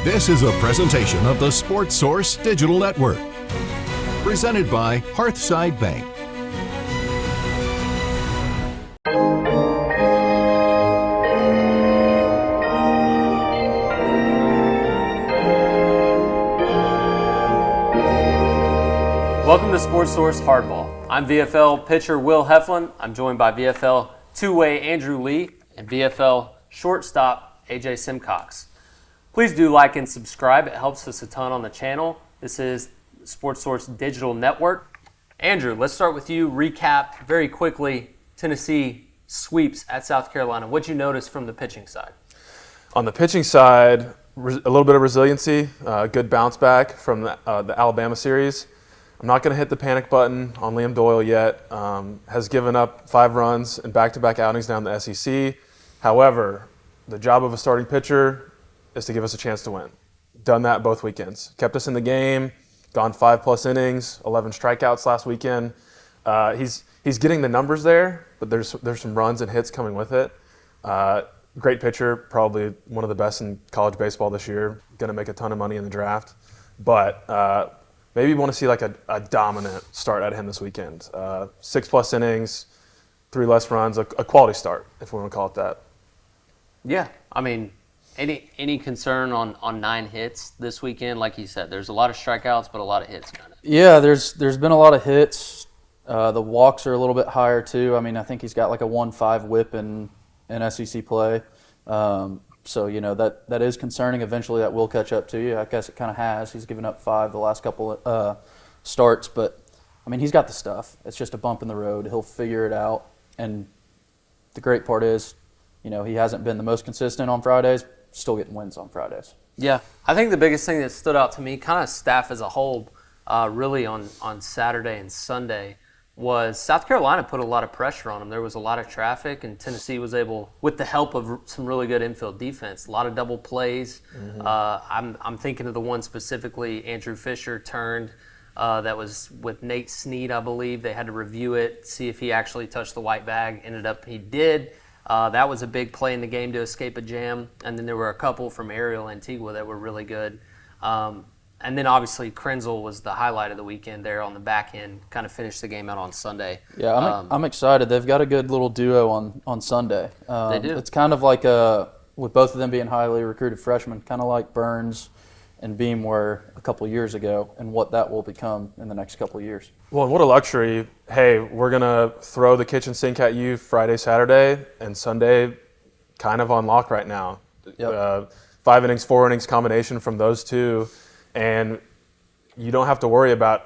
This is a presentation of the Sports Source Digital Network, presented by Hearthside Bank. Welcome to Sports Source Hardball. I'm VFL pitcher Will Heflin. I'm joined by VFL two-way Andrew Lee and VFL shortstop AJ Simcox. Please do like and subscribe. It helps us a ton on the channel. This is Sports Source Digital Network. Andrew, let's start with you. Recap very quickly Tennessee sweeps at South Carolina. What'd you notice from the pitching side? On the pitching side, a little bit of resiliency, good bounce back from the Alabama series. I'm not going to hit the panic button on Liam Doyle yet. Has given up 5 runs in back-to-back outings down the SEC. However, the job of a starting pitcher is to give us a chance to win. Done that both weekends. Kept us in the game, gone 5+ innings, 11 strikeouts last weekend. He's getting the numbers there, but there's some runs and hits coming with it. Great pitcher, probably one of the best in college baseball this year. Going to make a ton of money in the draft. But maybe you want to see like a dominant start at him this weekend. 6+ innings, 3 less runs, a quality start, if we want to call it that. Yeah, I mean, any concern on 9 hits this weekend? Like you said, there's a lot of strikeouts, but a lot of hits. Yeah, there's been a lot of hits. The walks are a little bit higher too. I mean, I think he's got like a 1.5 whip in SEC play. So, you know, that is concerning. Eventually that will catch up to you. I guess it kind of has. He's given up 5 the last couple starts. But, I mean, he's got the stuff. It's just a bump in the road. He'll figure it out. And the great part is, you know, he hasn't been the most consistent on Fridays, still getting wins on Fridays. Yeah, I think the biggest thing that stood out to me, kind of staff as a whole, really on Saturday and Sunday, was South Carolina put a lot of pressure on them. There was a lot of traffic, and Tennessee was able, with the help of some really good infield defense, a lot of double plays. Mm-hmm. I'm thinking of the one specifically Andrew Fisher turned that was with Nate Snead, I believe. They had to review it, see if he actually touched the white bag. Ended up he did. That was a big play in the game to escape a jam. And then there were a couple from Ariel Antigua that were really good. And then obviously Krenzel was the highlight of the weekend there on the back end, kind of finished the game out on Sunday. Yeah, I'm excited. They've got a good little duo on Sunday. They do. It's kind of like, with both of them being highly recruited freshmen, kind of like Burns and Beam were a couple years ago, and what that will become in the next couple of years. Well, and what a luxury. Hey, we're going to throw the kitchen sink at you Friday, Saturday, and Sunday kind of on lock right now. Yep. 5 innings, 4 innings combination from those two. And you don't have to worry about,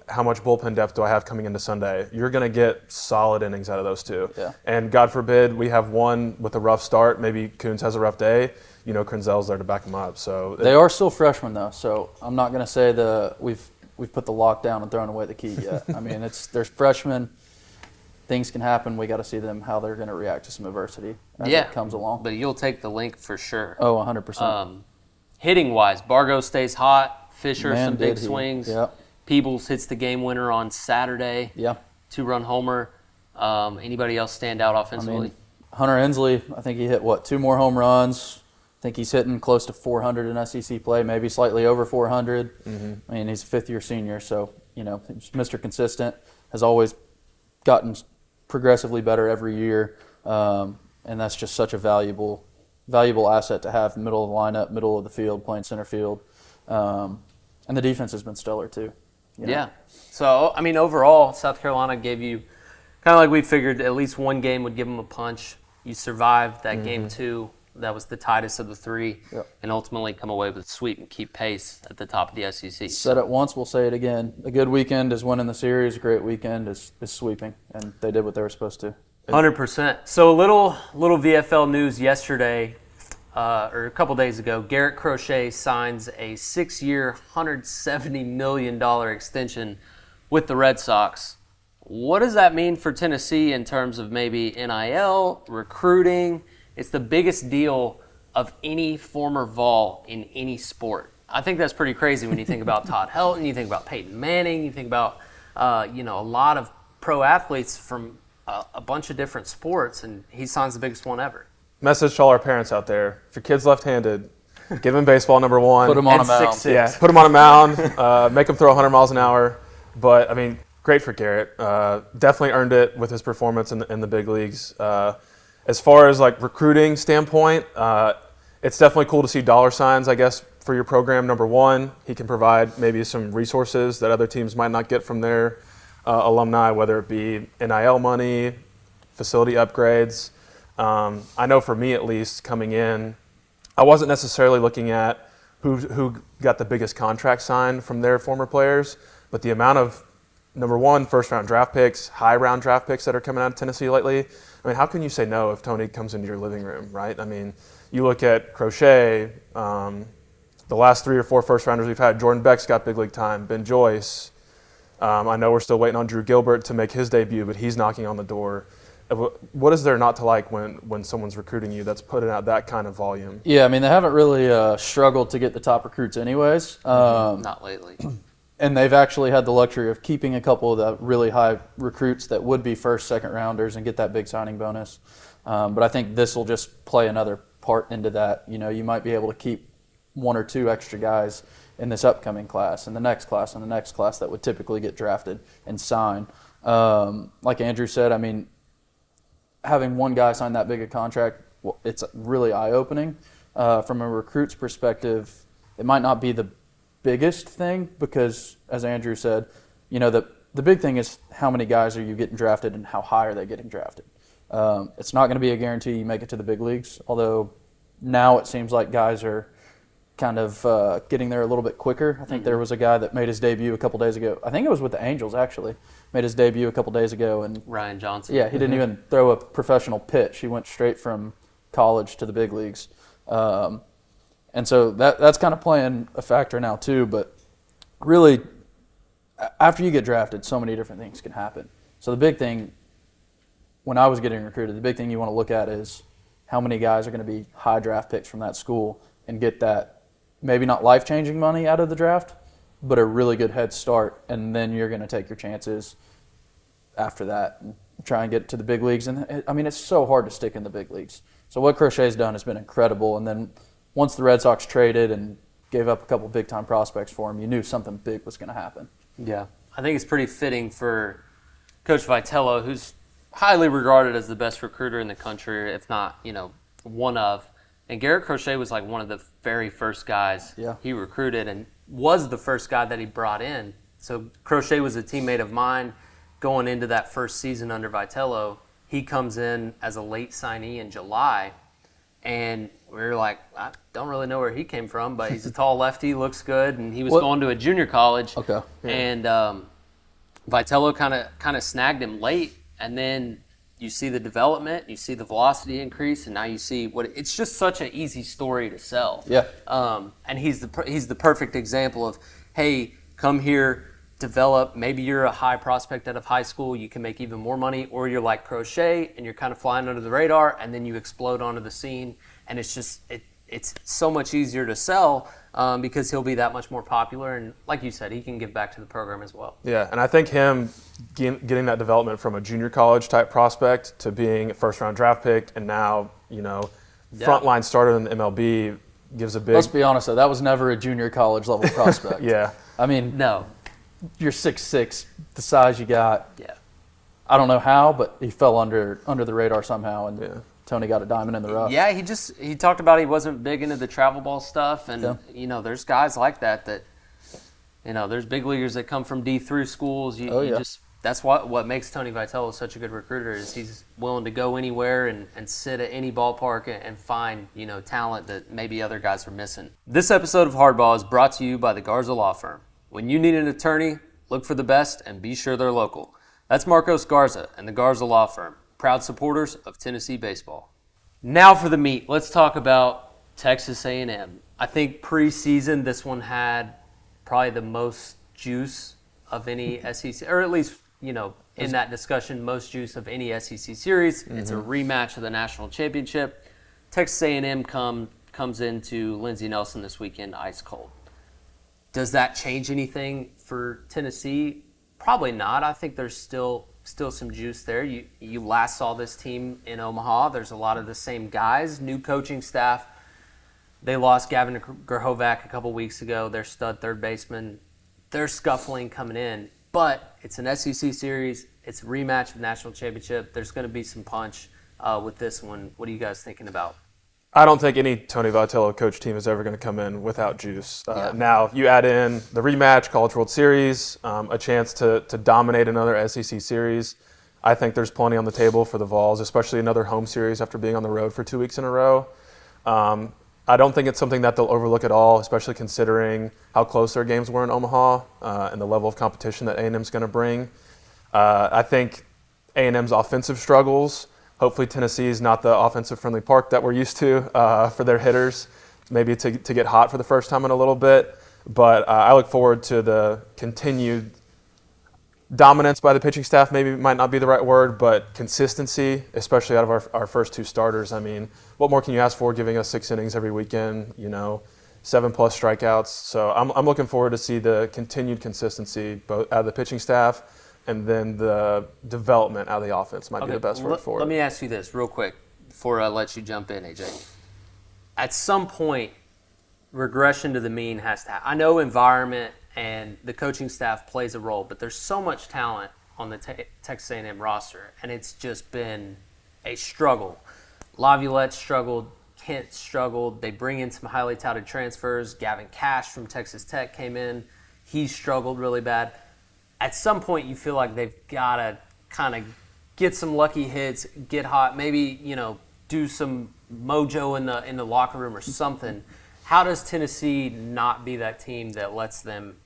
how much bullpen depth do I have coming into Sunday? You're going to get solid innings out of those two. Yeah. And God forbid we have one with a rough start. Maybe Coons has a rough day. You know, Krenzel's there to back him up. So they are still freshmen, though. So I'm not going to say we've put the lock down and thrown away the key yet. I mean, there's freshmen. Things can happen. We got to see them how they're going to react to some adversity as it comes along. But you'll take the link for sure. Oh, 100%. Hitting-wise, Bargo stays hot. Fisher, some big swings. Yep. Peebles hits the game winner on Saturday. Yeah. 2-run homer. Anybody else stand out offensively? I mean, Hunter Ensley, I think he hit, 2 more home runs. I think he's hitting close to 400 in SEC play, maybe slightly over 400. Mm-hmm. I mean, he's a 5th-year senior, so, you know, he's Mr. Consistent, has always gotten progressively better every year, and that's just such a valuable asset to have, middle of the lineup, middle of the field, playing center field. And the defense has been stellar too. You know? Yeah. So, I mean, overall, South Carolina gave you, kind of like we figured, at least one game would give them a punch. You survived that game 2. That was the tightest of the 3. Yep. And ultimately come away with a sweep and keep pace at the top of the SEC. Said it once, we'll say it again. A good weekend is winning the series. A great weekend is sweeping. And they did what they were supposed to. 100%. So a little VFL news yesterday. Or a couple days ago, Garrett Crochet signs a 6-year, $170 million extension with the Red Sox. What does that mean for Tennessee in terms of maybe NIL, recruiting? It's the biggest deal of any former Vol in any sport. I think that's pretty crazy when you think about Todd Helton, you think about Peyton Manning, you think about a lot of pro athletes from a bunch of different sports, and he signs the biggest one ever. Message to all our parents out there: if your kid's left-handed, Give him baseball number one. Put him on a And mound. 6'6". Yeah, put him on a mound, make him throw 100 miles an hour. But, I mean, great for Garrett. Definitely earned it with his performance in the big leagues. As far as, like, recruiting standpoint, it's definitely cool to see dollar signs, I guess, for your program. Number one, he can provide maybe some resources that other teams might not get from their alumni, whether it be NIL money, facility upgrades. I know for me, at least, coming in, I wasn't necessarily looking at who got the biggest contract signed from their former players, but the amount of, number one, first-round draft picks, high-round draft picks that are coming out of Tennessee lately. I mean, how can you say no if Tony comes into your living room, right? I mean, you look at Crochet, the last 3 or 4 first-rounders we've had, Jordan Beck's got big league time, Ben Joyce. I know we're still waiting on Drew Gilbert to make his debut, but he's knocking on the door. What is there not to like when someone's recruiting you that's putting out that kind of volume? Yeah, I mean, they haven't really struggled to get the top recruits anyways. Not lately. And they've actually had the luxury of keeping a couple of the really high recruits that would be first, second rounders and get that big signing bonus. But I think this will just play another part into that. You know, you might be able to keep 1 or 2 extra guys in this upcoming class, and the next class, and the next class that would typically get drafted and sign. Like Andrew said, I mean, having one guy sign that big a contract, well, it's really eye-opening. From a recruit's perspective, it might not be the biggest thing because, as Andrew said, you know, the big thing is how many guys are you getting drafted and how high are they getting drafted. It's not going to be a guarantee you make it to the big leagues, although now it seems like guys are kind of getting there a little bit quicker. I think there was a guy that made his debut a couple days ago. I think it was with the Angels, actually. Made his debut a couple days ago. And Ryan Johnson. yeah, he didn't even throw a professional pitch. He went straight from college to the big leagues. And so that's kind of playing a factor now too. But really, after you get drafted, so many different things can happen. So the big thing, when I was getting recruited, the big thing you want to look at is how many guys are going to be high draft picks from that school and get that maybe not life-changing money out of the draft, but a really good head start, and then you're going to take your chances after that and try and get to the big leagues. And I mean, it's so hard to stick in the big leagues. So what Crochet's done has been incredible. And then once the Red Sox traded and gave up a couple big-time prospects for him, you knew something big was going to happen. Yeah, I think it's pretty fitting for Coach Vitello, who's highly regarded as the best recruiter in the country, if not, you know, one of. And Garrett Crochet was like one of the very first guys he recruited and was the first guy that he brought in. So Crochet was a teammate of mine going into that first season under Vitello. He comes in as a late signee in July, and we were like, I don't really know where he came from, but he's a tall lefty, looks good, and he was going to a junior college. Okay. Yeah. And Vitello kind of snagged him late, and then you see the development, you see the velocity increase, and now you see what it's just such an easy story to sell. Yeah. And he's the perfect example of, hey, come here, develop. Maybe you're a high prospect out of high school, you can make even more money, or you're like Crochet and you're kind of flying under the radar, and then you explode onto the scene, and it's just it's so much easier to sell because he'll be that much more popular, and like you said, he can give back to the program as well. Yeah, and I think him getting that development from a junior college type prospect to being a first-round draft pick and now, you know, frontline starter in the MLB gives a big... Let's be honest, though, that was never a junior college level prospect. Yeah. I mean, No. you're 6'6", the size you got. Yeah. I don't know how, but he fell under the radar somehow, and Tony got a diamond in the rough. Yeah, he talked about he wasn't big into the travel ball stuff, and you know, there's guys like that you know, there's big leaguers that come from D3 schools. That's what makes Tony Vitello such a good recruiter is he's willing to go anywhere and sit at any ballpark and find, you know, talent that maybe other guys are missing. This episode of Hardball is brought to you by the Garza Law Firm. When you need an attorney, look for the best and be sure they're local. That's Marcos Garza and the Garza Law Firm, proud supporters of Tennessee baseball. Now for the meat. Let's talk about Texas A&M. I think preseason this one had probably the most juice of any SEC, or at least, you know, in that discussion, most juice of any SEC series. It's a rematch of the national championship. Texas A&M comes into Lindsey Nelson this weekend ice cold. Does that change anything for Tennessee? Probably not. I think there's still some juice there. You last saw this team in Omaha. There's a lot of the same guys, new coaching staff. They lost Gavin Grahovac a couple weeks ago, their stud third baseman. They're scuffling coming in, but it's an SEC series. It's a rematch of the national championship. There's going to be some punch with this one. What are you guys thinking about? I don't think any Tony Vitello coach team is ever going to come in without juice. Now, you add in the rematch, College World Series, a chance to dominate another SEC series. I think there's plenty on the table for the Vols, especially another home series after being on the road for 2 weeks in a row. I don't think it's something that they'll overlook at all, especially considering how close their games were in Omaha and the level of competition that A&M's going to bring. I think A&M's offensive struggles, hopefully Tennessee is not the offensive-friendly park that we're used to for their hitters, maybe to get hot for the first time in a little bit. But I look forward to the continued dominance by the pitching staff, maybe might not be the right word, but consistency, especially out of our first two starters. I mean, what more can you ask for giving us 6 innings every weekend, 7+ strikeouts. So I'm looking forward to see the continued consistency both out of the pitching staff and then the development out of the offense might be the best word for it. Let me ask you this real quick before I let you jump in, AJ. At some point, regression to the mean has to happen. I know environment and the coaching staff plays a role, but there's so much talent on the Texas A&M roster, and it's just been a struggle. Laviolette struggled, Kent struggled. They bring in some highly touted transfers. Gavin Cash from Texas Tech came in. He struggled really bad. At some point, you feel like they've got to kind of get some lucky hits, get hot, maybe, do some mojo in the locker room or something. How does Tennessee not be that team that lets them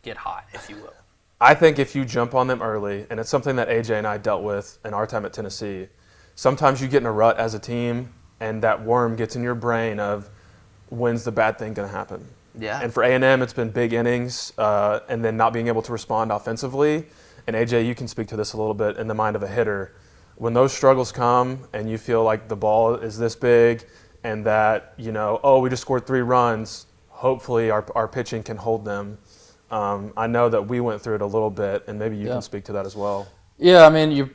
get hot, if you will? I think if you jump on them early, and it's something that AJ and I dealt with in our time at Tennessee, sometimes you get in a rut as a team, and that worm gets in your brain of when's the bad thing going to happen. Yeah. And for A&M, it's been big innings and then not being able to respond offensively. And AJ, you can speak to this a little bit in the mind of a hitter. When those struggles come and you feel like the ball is this big and that, we just scored 3 runs, hopefully our pitching can hold them. I know that we went through it a little bit, and maybe you can speak to that as well. Yeah, I mean,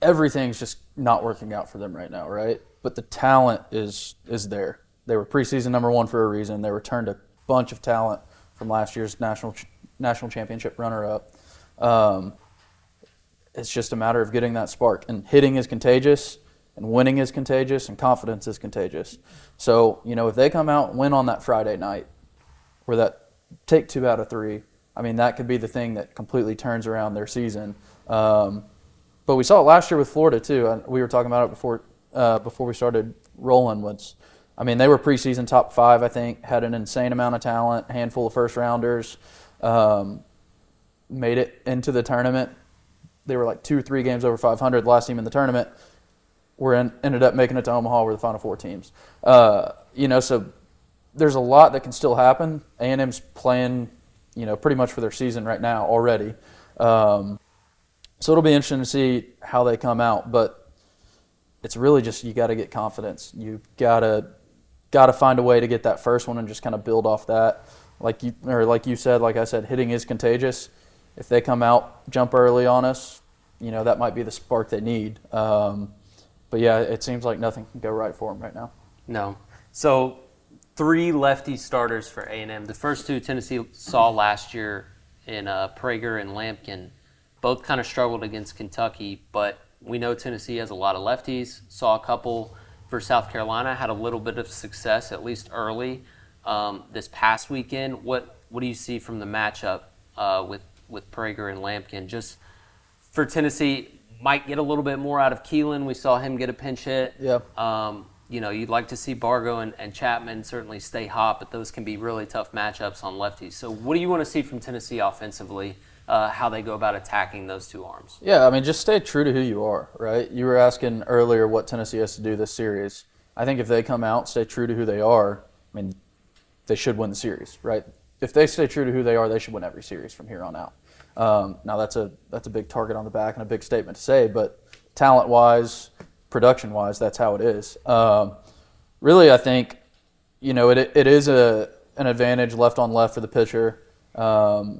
everything's just not working out for them right now, right? But the talent is there. They were preseason number 1 for a reason. They returned a bunch of talent from last year's national championship runner-up. It's just a matter of getting that spark. And hitting is contagious, and winning is contagious, and confidence is contagious. So, if they come out and win on that Friday night, where that take 2 out of 3, I mean, that could be the thing that completely turns around their season. But we saw it last year with Florida, too. We were talking about it before we started rolling. They were preseason top 5, I think, had an insane amount of talent, handful of first-rounders, made it into the tournament. They were like 2 or 3 games over 500, last team in the tournament. Ended up making it to Omaha, were the Final Four teams. So there's a lot that can still happen. A&M's playing, pretty much for their season right now already. So it'll be interesting to see how they come out. But it's really just you got to get confidence. You got to find a way to get that first one and just kind of build off that. Like I said, hitting is contagious. If they come out, jump early on us, that might be the spark they need. But yeah, it seems like nothing can go right for them right now. No. So 3 lefty starters for A&M. The first 2 Tennessee saw last year in Prager and Lampkin. Both kind of struggled against Kentucky, but we know Tennessee has a lot of lefties. Saw a couple for South Carolina, had a little bit of success, at least early, this past weekend. What do you see from the matchup with Prager and Lampkin? Just for Tennessee, might get a little bit more out of Keelan. We saw him get a pinch hit. Yeah. You'd like to see Bargo and Chapman certainly stay hot, but those can be really tough matchups on lefties. So what do you want to see from Tennessee offensively, how they go about attacking those 2 arms? Yeah, just stay true to who you are, right? You were asking earlier what Tennessee has to do this series. I think if they come out, stay true to who they are, they should win the series, right? If they stay true to who they are, they should win every series from here on out. Now that's a big target on the back and a big statement to say, but talent-wise, production-wise, that's how it is. Really, I think, it is an advantage left on left for the pitcher.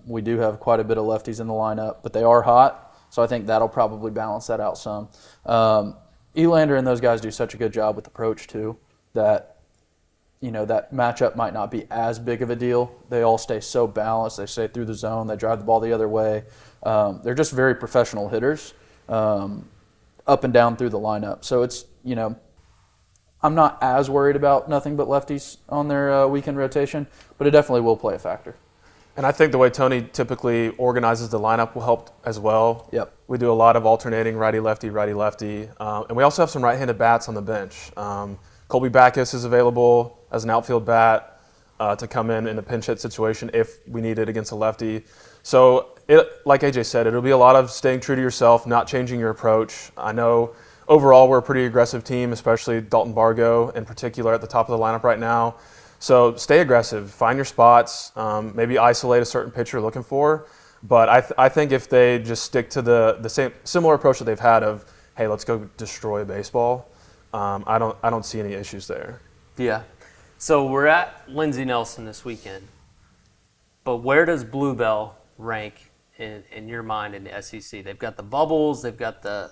We do have quite a bit of lefties in the lineup, but they are hot, so I think that'll probably balance that out some. Elander and those guys do such a good job with approach, too, that, that matchup might not be as big of a deal. They all stay so balanced. They stay through the zone. They drive the ball the other way. They're just very professional hitters up and down through the lineup. So it's, I'm not as worried about nothing but lefties on their weekend rotation, but it definitely will play a factor. And I think the way Tony typically organizes the lineup will help as well. Yep. We do a lot of alternating righty-lefty, righty-lefty. And we also have some right-handed bats on the bench. Colby Backus is available as an outfield bat to come in a pinch hit situation if we need it against a lefty. So, like AJ said, it'll be a lot of staying true to yourself, not changing your approach. I know overall we're a pretty aggressive team, especially Dalton Bargo in particular at the top of the lineup right now. So stay aggressive, find your spots, maybe isolate a certain pitch you're looking for. But I think if they just stick to the same similar approach that they've had of, hey, let's go destroy baseball, I don't see any issues there. Yeah. So we're at Lindsey Nelson this weekend. But where does Bluebell rank in your mind in the SEC? They've got the bubbles, they've got the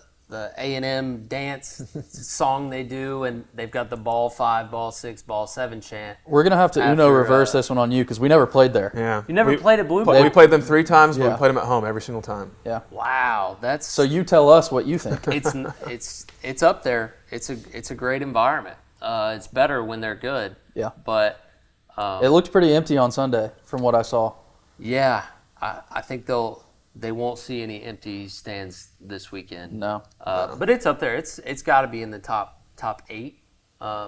A&M dance song they do, and they've got the ball 5, ball 6, ball 7 chant. We're going to have to Uno reverse this one on you because we never played there. Yeah. You never played at Bluebell? We played them 3 times, but Yeah. we played them at home every single time. Yeah. Wow, that's So you tell us what you think. it's up there. It's a great environment. It's better when they're good. Yeah. But It looked pretty empty on Sunday from what I saw. yeah, I think they won't see any empty stands this weekend. No. But it's up there. It's got to be in the top 8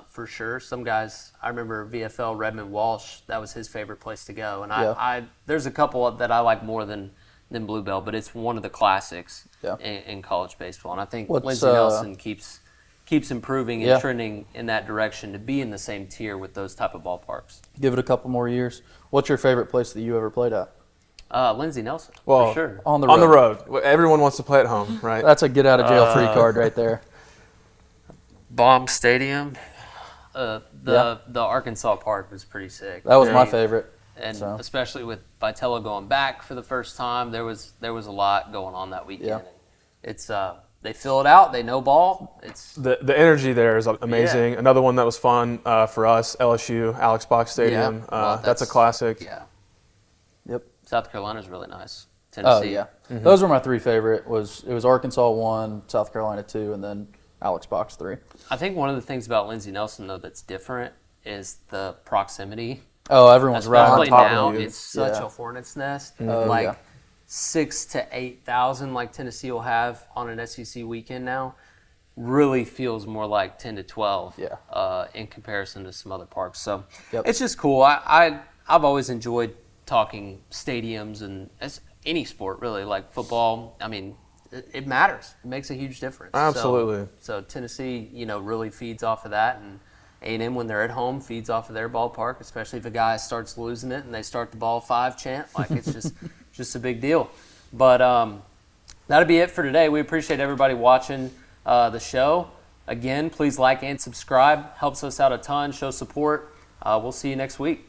for sure. Some guys, I remember VFL Redmond Walsh. That was his favorite place to go. And I there's a couple that I like more than Bluebell, but it's one of the classics in college baseball. And I think Lindsey Nelson keeps improving and trending in that direction to be in the same tier with those type of ballparks. Give it a couple more years. What's your favorite place that you ever played at? Lindsey Nelson, Well, for sure. On the road. Everyone wants to play at home, right? That's a get out of jail free card right there. Baum Stadium. The Arkansas part was pretty sick. That was my favorite. And especially with Vitello going back for the first time, there was a lot going on that weekend. Yeah. It's they fill it out. They know ball. It's The energy there is amazing. Yeah. Another one that was fun for us, LSU, Alex Box Stadium. Yeah. Well, that's a classic. Yeah. Yep. South Carolina's really nice. Oh, Tennessee. yeah. Those were my 3 favorite. It was Arkansas 1, South Carolina 2, and then Alex Box 3. I think one of the things about Lindsey Nelson, though, that's different is the proximity. Oh, everyone's right on Especially top now, of you. it's such Yeah. a hornet's nest. Oh, like yeah. 6,000 to 8,000, like Tennessee will have on an SEC weekend now, really feels more like 10 to 12 in comparison to some other parks. So it's just cool. I've always enjoyed talking stadiums and any sport really, like football. I mean, it matters. It makes a huge difference. Absolutely. So Tennessee, really feeds off of that, and A&M when they're at home feeds off of their ballpark, especially if a guy starts losing it and they start the ball 5 chant. Like it's just a big deal. But that'll be it for today. We appreciate everybody watching the show. Again, please like and subscribe. Helps us out a ton. Show support. We'll see you next week.